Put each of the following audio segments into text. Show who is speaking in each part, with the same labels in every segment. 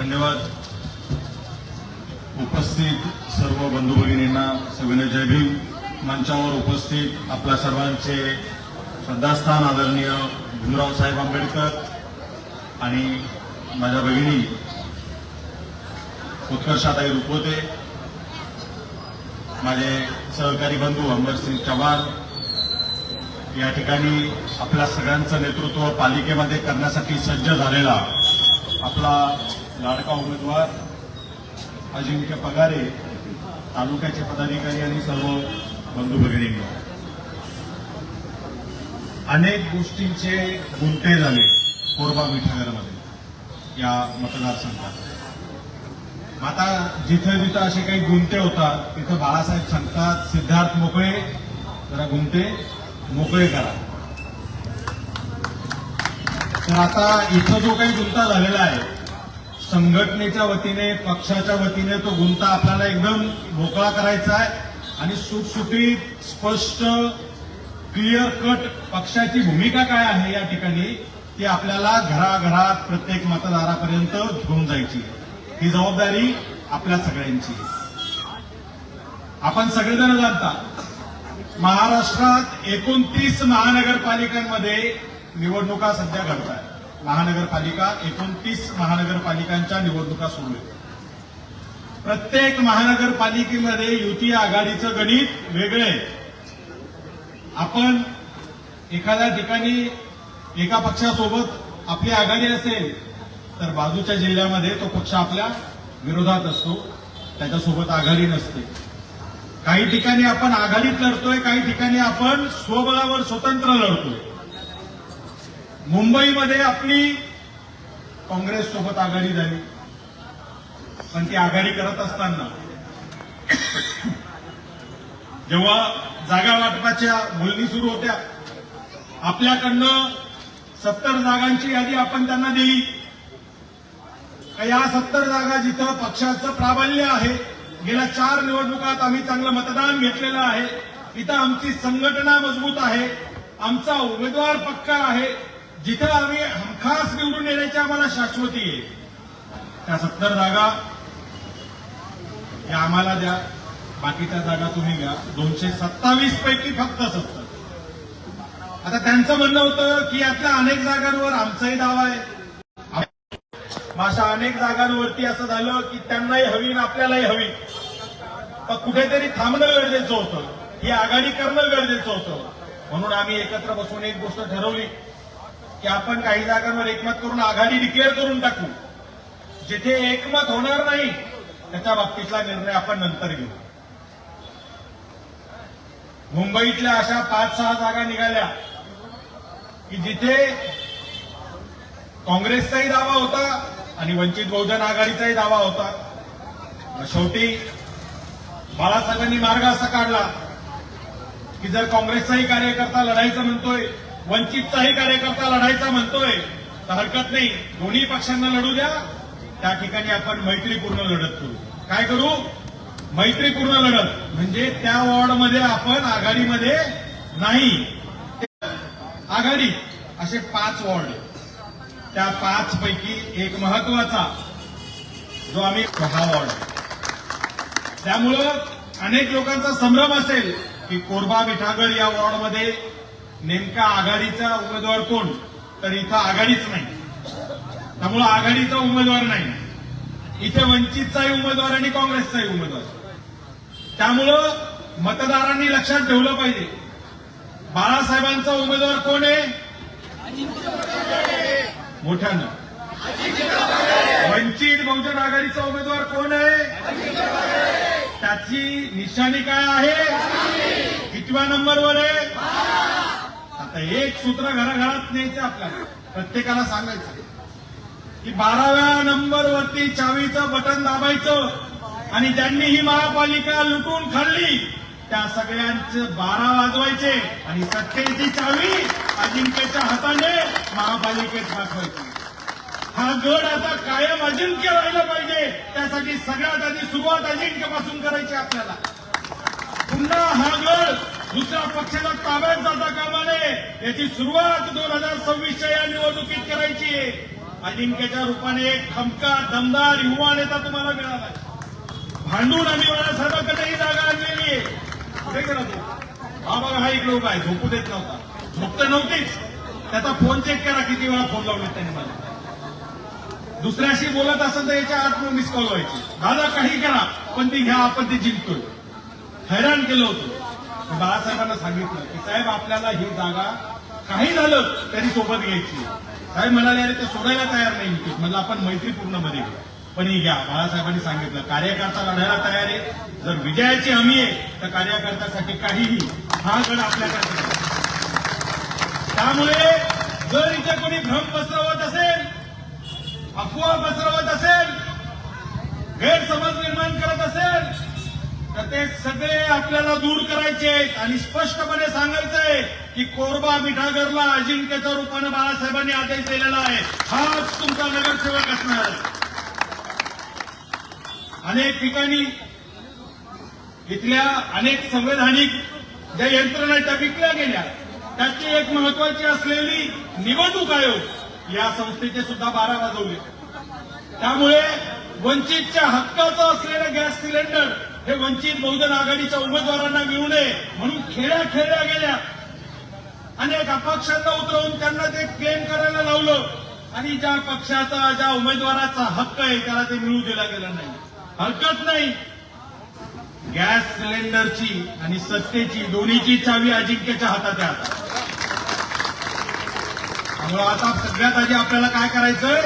Speaker 1: धन्यवाद. उपस्थित सर्व बंधू भगिनींना सविनय जय भीम. मंचावर उपस्थित आपल्या सर्वांचे श्रद्धास्थान आदरणीय भीमराव साहेब आंबेडकर आणि माझ्या भगिनी उत्कर्षाताई रुपवते, माझे सहकारी बंधू अमरसिंग चव्हाण, या ठिकाणी आपल्या सगळ्यांचं नेतृत्व पालिकेमध्ये करण्यासाठी सज्ज झालेला आपला लाडका उमेदवार अजिंक्य पगारे, तालुक्याचे पदाधिकारी आणि सर्व बंधू भगिनींनी. अनेक गोष्टींचे गुंते झाले कोरबा मिठागरमध्ये या मतदारसंघात. आता जिथं जिथं असे काही गुंते होतात तिथं बाळासाहेब सांगतात, सिद्धार्थ मोकळे, जरा गुंते मोकळे करा. तर आता इथं जो काही गुंता झालेला आहे, संघटनेच्या वतीने, पक्षाच्या वतीने तो गुंता आपल्याला एकदम मोकळा करायचा आहे आणि सुटसुटीत, स्पष्ट, क्लिअर कट पक्षाची भूमिका काय आहे या ठिकाणी ती आपल्याला घराघरात प्रत्येक मतदारापर्यंत घेऊन जायची. ही जबाबदारी आपल्या सगळ्यांची. आपण सगळेजण जाणता, महाराष्ट्रात 29 महानगरपालिकांमध्ये निवडणुका सध्या घडत आहेत. महानगरपालिका 29 महानगरपालिकांच्या निवडणुका सुरू आहेत. प्रत्येक महानगरपालिकेमध्ये युती आघाडीचं गणित वेगळे आहे. आपण एखाद्या ठिकाणी एका पक्षासोबत आपली आघाडी असेल तर बाजूच्या जिल्ह्यामध्ये तो पक्ष आपल्या विरोधात असतो, त्याच्यासोबत आघाडी नसते. काही ठिकाणी आपण आघाडीत लढतोय, काही ठिकाणी आपण स्वबळावर स्वतंत्र लढतोय. मुंबईमध्ये आपली काँग्रेससोबत आघाडी झाली, पण ती आघाडी करत असताना जेव्हा जागा वाटपाच्या बोलणी सुरू होत्या, आपल्याकडनं 70 जागांची यादी आपण त्यांना दिली. या 70 जागा जिथं पक्षाचं प्राबल्य आहे, गेल्या 4 निवडणुकात आम्ही चांगलं मतदान घेतलेलं आहे, इथं आमची संघटना मजबूत आहे, आमचा उमेदवार पक्का आहे, जिथं आम्ही हमखास निवडून येण्याची आम्हाला शाश्वती आहे, त्या 70 जागा या आम्हाला द्या, बाकीच्या जागा तुम्ही घ्या. 227 पैकी फक्त 70. आता त्यांचं म्हणणं होतं की यातल्या अनेक जागांवर आमचाही दावा आहे. अशा अनेक जागांवरती असं झालं की त्यांनाही हवी ना आपल्यालाही हवी, पण कुठेतरी थांबणं गरजेचं होतं, ही आघाडी करणं गरजेचं होतं. म्हणून आम्ही एकत्र बसून एक गोष्ट ठरवली की आपण काही जागांवर एकमत करून आघाडी डिक्लेअर करून टाकू. जिथे एकमत होणार नाही त्याच्या बाबतीतला निर्णय आपण नंतर घेऊ. मुंबईतल्या अशा 5-6 जागा निघाल्या की जिथे काँग्रेसचाही दावा होता आणि वंचित बहुजन आघाडीचाही दावा होता. शेवटी बाळासाहेबांनी मार्ग असा काढला की जर काँग्रेसचाही कार्यकर्ता लढायचं म्हणतोय, वंचितचाही कार्यकर्ता लढायचा म्हणतोय तर हरकत नाही, दोन्ही पक्षांना लढू द्या. त्या ठिकाणी आपण मैत्रीपूर्ण लढत करू. काय करू? मैत्रीपूर्ण लढत. म्हणजे त्या वॉर्डमध्ये आपण आघाडीमध्ये नाही, आघाडी असे 5 वॉर्ड आहेत. त्या 5 पैकी एक महत्वाचा जो आम्ही 6 वॉर्ड आहे. त्यामुळं अनेक लोकांचा संभ्रम असेल की कोरबा मिठागर या वॉर्डमध्ये नेमका आघाडीचा उमेदवार कोण, तर इथं आघाडीच नाही, त्यामुळं आघाडीचा उमेदवार नाही. इथे वंचितचाही उमेदवार आणि काँग्रेसचाही उमेदवार. त्यामुळं मतदारांनी लक्षात ठेवलं पाहिजे, बाळासाहेबांचा उमेदवार कोण आहे? मोठ्यानं. वंचित बहुजन आघाडीचा उमेदवार कोण आहे? त्याची निशाणी काय आहे? कितव्या नंबरवर आहे? आता एक सूत्र घराघरात न्यायचं आपल्याला, प्रत्येकाला सांगायचं की 12व्या नंबरवरती चावीचं बटन दाबायचं आणि ज्यांनी ही महापालिका लुटून खाल्ली त्या सगळ्यांचं 12 वाजवायचे आणि सत्तेची चावी अजिंक्यच्या हाताने महापालिकेत दाखवायची. हा गड आता कायम अजिंक्य व्हायला पाहिजे, त्यासाठी सगळ्यात आधी सुरुवात अजिंक्यपासून करायची आपल्याला. पुन्हा हा गड दुसऱ्या पक्षाला ताब्यात जाता कामा नये, याची सुरुवात 2026च्या या निवडणुकीत करायची आहे. अजिंक्यच्या रूपाने एक खमका दमदार युवा नेता तुम्हाला मिळाला. भांडून आम्ही बाळासाहेबांकडे ही जागा आणलेली आहे. कुठे गेला तो? हा बघा, हा एक लोक आहे, झोपू देत नव्हता. झोप तर नव्हतीच. त्याचा फोन चेक करा, किती वेळा फोन लावले त्यांनी मला. दुसऱ्याशी बोलत असेल तर याच्या 8 मिस कॉल व्हायची. दादा काही करा, पण ती घ्या, आपण ती जिंकतोय. हैराण केलं होतं. बाळासाहेबांना सांगितलं की साहेब, आपल्याला ही जागा काही झालं तरी सोबत घ्यायची. साहेब म्हणाले, अरे ते सोडायला तयार नाही. म्हणलं आपण मैत्रीपूर्ण मध्ये घेऊ, पण ही घ्या. बाळासाहेबांनी सांगितलं, कार्यकर्ता लढायला तयार आहे. जर विजयाची हमी आहे तर कार्यकर्त्यासाठी काहीही हा गड आपल्याकडे. त्यामुळे जर इथे कोणी भ्रम पसरवत असेल, अफवा पसरवत असेल, गैरसमज निर्माण करत असेल, तर ते सगळे आपल्याला दूर करायचे आणि स्पष्टपणे सांगायचंय की कोरबा मिठागरला अजिंक्यच्या रूपानं बाळासाहेबांनी आदेश दिलेला आहे. हाच तुमचा नगरसेवक असणार. अनेक ठिकाणी इथल्या अनेक संवैधानिक ज्या यंत्रणा त्या विकल्या गेल्या. त्याची एक महत्वाची असलेली निवडणूक आयोग या संस्थेचे सुद्धा 12 वाजवले. त्यामुळे वंचितच्या हक्काचं असलेलं गॅस सिलेंडर हे वंचित बहुजन आघाडीच्या उमेदवारांना मिळू नये म्हणून खेळल्या गेल्या. अनेक अपक्षांना उतरवून त्यांना ते क्लेम करायला लावलं आणि ज्या पक्षाचा, ज्या उमेदवाराचा हक्क आहे त्याला ते मिळू दिला गेला नाही. हरकत नाही. गॅस सिलेंडरची आणि सत्तेची दोन्हीची चावी अजिंक्यच्या हातात आहे. त्यामुळे आता सगळ्यात आधी आपल्याला काय करायचंय,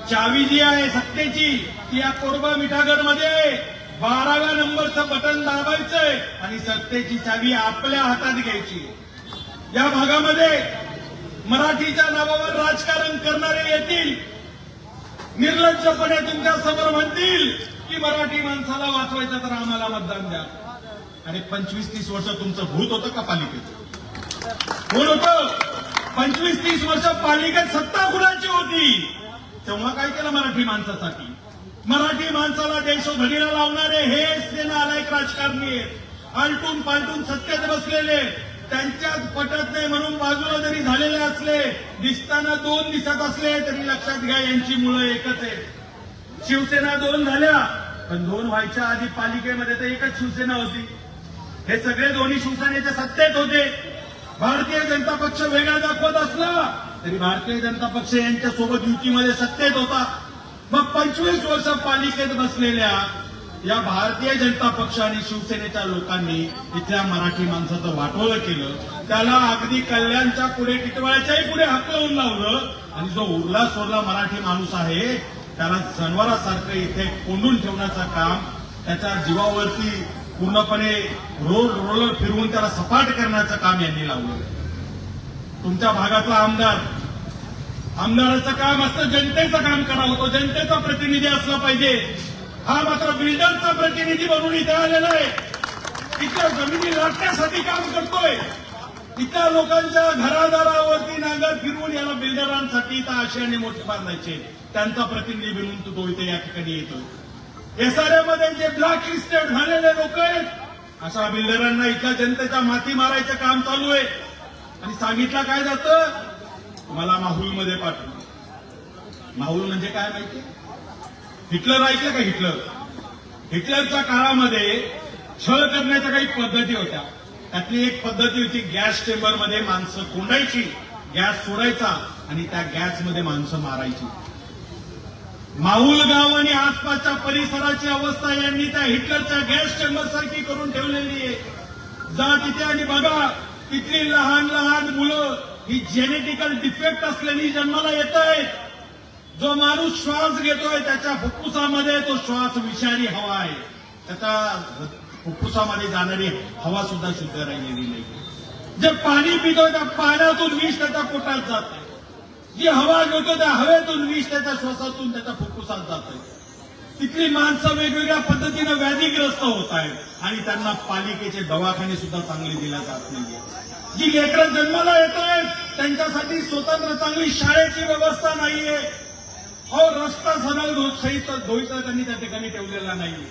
Speaker 1: चावी जी आहे सत्तेची ती या कोरबा मिठागरमध्ये 12व्या नंबरचं बटन दाबायचंय आणि सत्तेची चावी आपल्या हातात घ्यायची. या भागामध्ये मराठीच्या नावावर राजकारण करणारे येतील, निर्लज्जपणे तुमच्या समोर म्हणतील की मराठी माणसाला वाचवायचं तर आम्हाला मतदान द्या. आणि 25-30 वर्ष तुमचं भूत होतं का पालिकेचं? कोण होतं? 25-30 वर्ष पालिकेत सत्ता कुणाची होती? तेव्हा काय केलं मराठी माणसासाठी? मराठी माणसाला देशोधडीला लावणारे हेच ते नालायक राजकारणी आहेत. आलटून पालटून सत्तेत बसलेले, त्यांच्यात पटत नाही म्हणून बाजूला जरी झालेले असले, दिसताना 2 दिसत असले तरी लक्षात घ्या यांची मुळं एकच आहेत. शिवसेना 2 झाल्या, पण 2 व्हायच्या आधी पालिकेमध्ये तर एकच शिवसेना होती. हे सगळे दोन्ही शिवसेनेच्या सत्तेत होते. भारतीय जनता पक्ष वेगळा दाखवत असला तरी भारतीय जनता पक्ष यांच्यासोबत युतीमध्ये सत्तेत होता. मग 25 वर्ष पालिकेत बसलेल्या या भारतीय जनता पक्ष आणि शिवसेनेच्या लोकांनी इथल्या मराठी माणसाचं वाटोळं केलं. त्याला अगदी कल्याणच्या पुढे, टिटवाळ्याच्याही पुढे हकलवून लावलं आणि जो उरला सोरला मराठी माणूस आहे त्याला जनावरासारखं इथे कोंडून ठेवण्याचं काम, त्याच्या जीवावरती पूर्णपणे रोलर फिरवून त्याला सपाट करण्याचं काम यांनी लावलं. तुमच्या भागातला आमदाराचं काम असतं जनतेचं काम करावं, तो जनतेचा प्रतिनिधी असला पाहिजे. हा मात्र बिल्डरचा प्रतिनिधी बनून इथे आलेला आहे. इथं जमिनी लाटण्यासाठी काम करतोय. इथल्या लोकांच्या घरादारावरती नांगर फिरवून याला बिल्डरांसाठी इथं आशयाने मोठे बांधायचे, त्यांचा प्रतिनिधी बनून तो इथे या ठिकाणी येतोय. एसआरएमध्ये जे ब्लॅक लिस्टेड झालेले लोक आहेत, अशा बिल्डरांना इथल्या जनतेच्या माती मारायचं काम चालू आहे. आणि सांगितलं काय जातं, मला माहुलमध्ये पाठवलं. माहुल म्हणजे काय माहिती? हिटलर ऐकलं का? हिटलरच्या काळामध्ये छळ करण्याच्या काही पद्धती होत्या. त्यातली एक पद्धती होती, गॅस चेंबरमध्ये माणसं कोंडायची, गॅस सोडायचा आणि त्या गॅसमध्ये माणसं मारायची. माहुल गाव आणि आसपासच्या परिसराची अवस्था यांनी त्या हिटलरच्या गॅस चेंबर सारखी करून ठेवलेली आहे. जा तिथे आणि बघा, तिथली लहान लहान मुलं ही जेनेटिकल डिफेक्ट असलेली जन्माला येत आहेत. जो माणूस श्वास घेतोय त्याच्या फुफ्फुसामध्ये तो श्वास विषारी हवा आहे. त्याच्या फुफ्फुसामध्ये जाणारी हवा सुद्धा शुद्ध राहिलेली नाही. जे पाणी पितोय त्या पाण्यातून विष त्याच्या पोटात जात आहे. जी हवा घेतो त्या हवेतून विष त्याच्या श्वासातून त्याच्या फुफ्फुसात जात आहे. तिथली माणसं वेगवेगळ्या पद्धतीनं व्याधीग्रस्त होत आहेत आणि त्यांना पालिकेचे दवाखाने सुद्धा चांगले दिल्या जात नाहीये. जी लेकरं जन्माला येत आहेत त्यांच्यासाठी स्वतंत्र चांगली शाळेची व्यवस्था नाहीये. रस्ता सरळ धोईचा त्यांनी त्या ठिकाणी ठेवलेला नाहीये.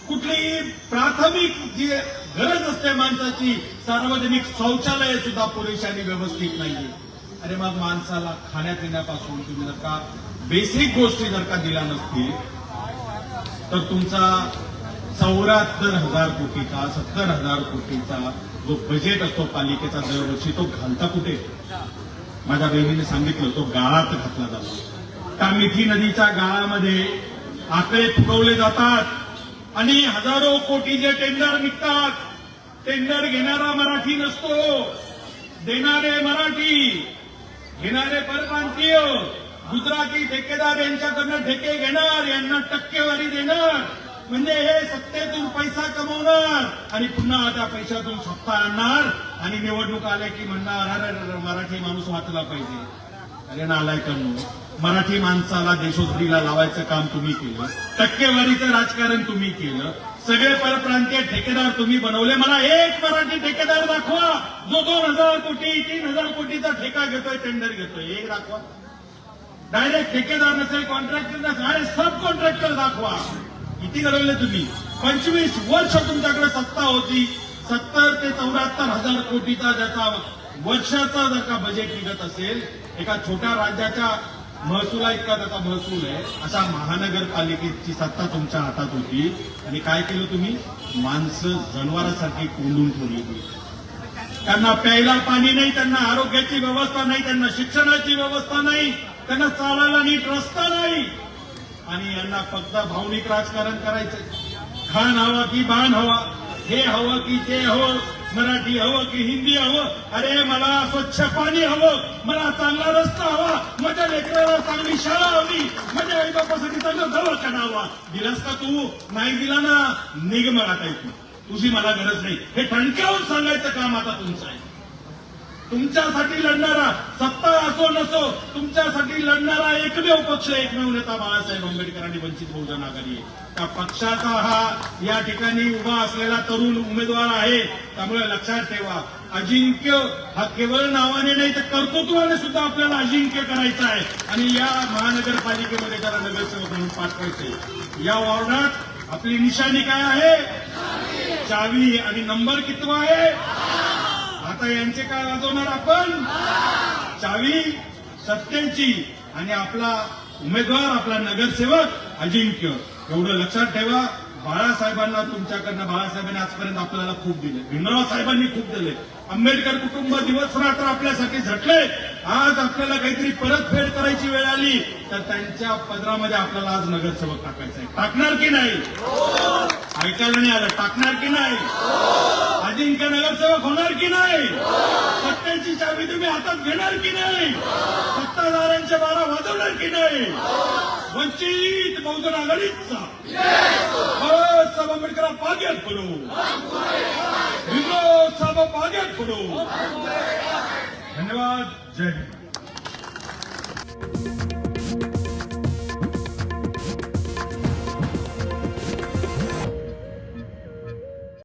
Speaker 1: कुठलीही प्राथमिक जी गरज असते माणसाची, सार्वजनिक शौचालय सुद्धा पुरेशी आणि व्यवस्थित नाहीये. अरे मग माणसाला खाण्यापिण्यापासून तुम्ही जर का बेसिक गोष्टी जर का दिल्या नसतील तर तुमचा 74,000 कोटीचा 70,000 कोटीचा जो बजेट असतो पालिकेचा दरवर्षी तो घालता कुठे? माझ्या बहिणीने सांगितलं तो गाळात घातला जातो. त्या मिठी नदीच्या गाळामध्ये आकडे फुगवले जातात आणि हजारो कोटीचे टेंडर निघतात. टेंडर घेणारा मराठी नसतो, देणारे मराठी, घेणारे परप्रांतीय गुजराती ठेकेदार यांच्याकडनं ठेके घेणार, यांना टक्केवारी देणार. म्हणजे हे सत्तेतून पैसा कमवणार आणि पुन्हा त्या पैशातून सत्ता आणणार आणि निवडणूक आल्या की म्हणणार अरे मराठी माणूस वाचला पाहिजे. अरे नालायकांनो, मराठी माणसाला देशोधडीला लावायचं काम तुम्ही केलं, टक्केवारीचं राजकारण तुम्ही केलं, सगळे परप्रांतीय ठेकेदार तुम्ही बनवले. मला एक मराठी ठेकेदार दाखवा जो 2,000 कोटी 3,000 कोटीचा ठेका घेतोय, टेंडर घेतोय. एक दाखवा. डायरेक्ट ठेकेदार नसेल, कॉन्ट्रॅक्टर नसेल, अरे सब कॉन्ट्रॅक्टर दाखवा. किती घडवले तुम्ही? 25 वर्ष तुमच्याकडे सत्ता होती. 70 ते 74,000 कोटीचा ज्याचा वर्षाचा जर का बजेट निघत असेल, एका छोट्या राज्याच्या महसुला इतका त्याचा महसूल आहे, अशा महानगरपालिकेची सत्ता तुमच्या हातात होती. आणि काय केलं तुम्ही? माणसं जनावरांसारखी कोंडून ठेवली. त्यांना प्यायला पाणी नाही, त्यांना आरोग्याची व्यवस्था नाही, त्यांना शिक्षणाची व्यवस्था नाही, त्यांना चालायला नीट रस्ता नाही. आणि यांना फक्त भावनिक राजकारण करायचं. खान हवा की बाण हवा, हे हवं की ते हवं, मराठी हवं की हिंदी हवं. अरे मला स्वच्छ पाणी हवं, मला चांगला रस्ता हवा, माझ्या लेकराला चांगली शाळा हवी, माझ्या आई बापासाठी चांगलं दवाखाना हवा. दिलास का तू? नाही दिला ना, निघ मला काही तुझी मला गरज नाही. हे ठणक्यावरून सांगायचं काम आता तुमचं आहे. तुमच्यासाठी लढणारा, सत्ता असो नसो, तुमच्यासाठी लढणारा एकमेव पक्ष, एकमेव नेता बाळासाहेब आंबेडकर आणि वंचित बहुजन आघाडी आहे. त्या पक्षाचा हा या ठिकाणी उभा असलेला तरुण उमेदवार आहे. त्यामुळे लक्षात ठेवा, अजिंक्य हा केवळ नावाने नाही तर कर्तृत्वाने सुद्धा आपल्याला अजिंक्य करायचं आहे. आणि या महानगरपालिकेमध्ये त्याला नगरसेवक म्हणून पाठवायचंय. या वॉर्डात आपली निशाणी काय आहे? चावी. आणि नंबर कितवा आहे? आता यांचे काय वाजवणार आपण? चावी सत्तेची. आणि आपला उमेदवार, आपला नगरसेवक अजिंक्य. एवढं लक्षात ठेवा. बाळासाहेबांना तुमच्याकडनं, बाळासाहेबांनी आजपर्यंत आपल्याला खूप दिले, भीमराव साहेबांनी खूप दिले, आंबेडकर कुटुंब दिवस रात्र आपल्यासाठी झटले. आज आपल्याला काहीतरी परतफेड करायची वेळ आली तर त्यांच्या पदरामध्ये आपल्याला आज नगरसेवक टाकायचा आहे. टाकणार की नाही? ऐकायला नाही आलं. टाकणार की नाही? अजिंक्य नगरसेवक होणार की नाही? सत्तेची चावी तुम्ही हातात घेणार की नाही? सत्ताधाऱ्यांचे बारा वाजवणार की नाही? वंचित बहुजन आघाडीचा बाळासाहेब आंबेडकर पाग्यात पडो, भीमराव साहेब पाग्यात पडो. धन्यवाद. जय हिंद.